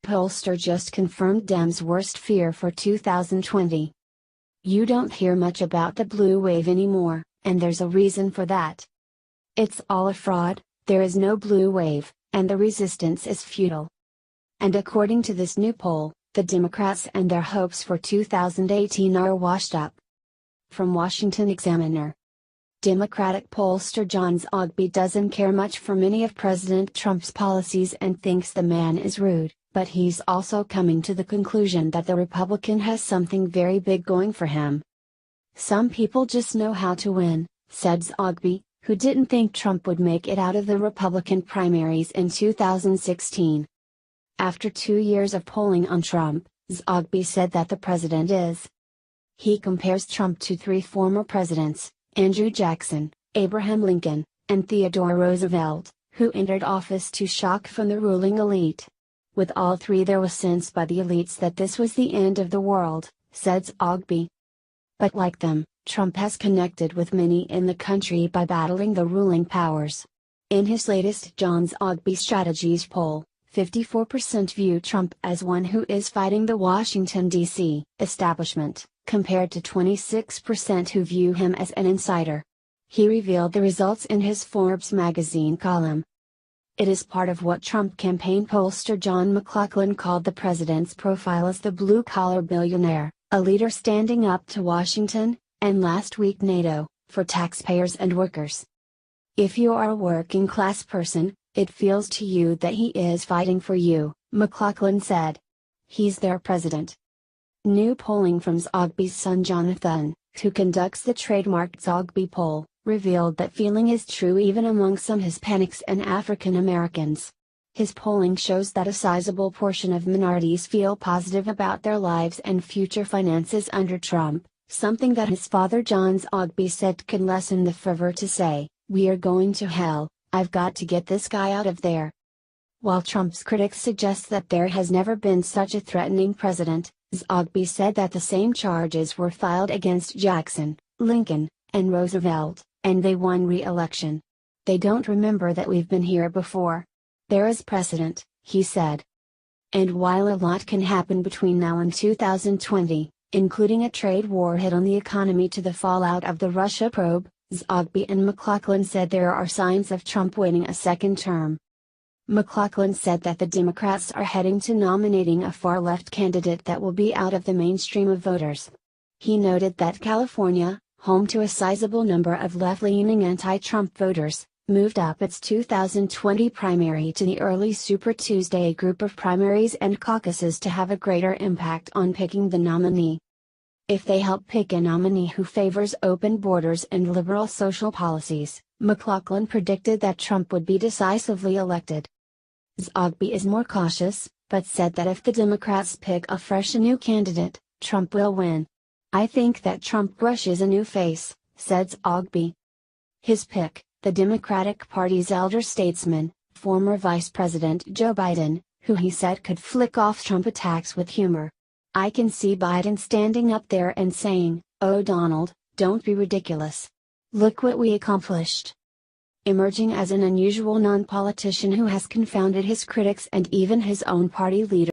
Pollster just confirmed Dems' worst fear for 2020. You don't hear much about the blue wave anymore, and there's a reason for that. It's all a fraud, there is no blue wave, and the resistance is futile. And according to this new poll, the Democrats and their hopes for 2018 are washed up. From Washington Examiner. Democratic pollster John Zogby doesn't care much for many of President Trump's policies and thinks the man is rude, but he's also coming to the conclusion that the Republican has something very big going for him. Some people just know how to win, said Zogby, who didn't think Trump would make it out of the Republican primaries in 2016. After 2 years of polling on Trump, Zogby said that the president is. He compares Trump to 3 former presidents, Andrew Jackson, Abraham Lincoln, and Theodore Roosevelt, who entered office to shock from the ruling elite. With all 3 there was sense by the elites that this was the end of the world, said Zogby. But like them, Trump has connected with many in the country by battling the ruling powers. In his latest John Zogby Strategies poll, 54% view Trump as one who is fighting the Washington, D.C. establishment, compared to 26% who view him as an insider. He revealed the results in his Forbes magazine column. It is part of what Trump campaign pollster John McLaughlin called the president's profile as the blue-collar billionaire, a leader standing up to Washington, and last week NATO, for taxpayers and workers. If you are a working-class person, it feels to you that he is fighting for you, McLaughlin said. He's their president. New polling from Zogby's son Jonathan, who conducts the trademarked Zogby poll, revealed that feeling is true even among some Hispanics and African Americans. His polling shows that a sizable portion of minorities feel positive about their lives and future finances under Trump, something that his father John Zogby said could lessen the fervor to say, "We are going to hell, I've got to get this guy out of there." While Trump's critics suggest that there has never been such a threatening president, Zogby said that the same charges were filed against Jackson, Lincoln, and Roosevelt, and they won re-election. They don't remember that we've been here before. There is precedent, he said. And while a lot can happen between now and 2020, including a trade war hit on the economy to the fallout of the Russia probe, Zogby and McLaughlin said there are signs of Trump winning a second term. McLaughlin said that the Democrats are heading to nominating a far-left candidate that will be out of the mainstream of voters. He noted that California, home to a sizable number of left-leaning anti-Trump voters, moved up its 2020 primary to the early Super Tuesday group of primaries and caucuses to have a greater impact on picking the nominee. If they help pick a nominee who favors open borders and liberal social policies, McLaughlin predicted that Trump would be decisively elected. Zogby is more cautious, but said that if the Democrats pick a fresh new candidate, Trump will win. "I think that Trump brushes a new face," said Zogby. His pick, the Democratic Party's elder statesman, former Vice President Joe Biden, who he said could flick off Trump attacks with humor. "I can see Biden standing up there and saying, 'Oh Donald, don't be ridiculous. Look what we accomplished.'" Emerging as an unusual non-politician who has confounded his critics and even his own party leader.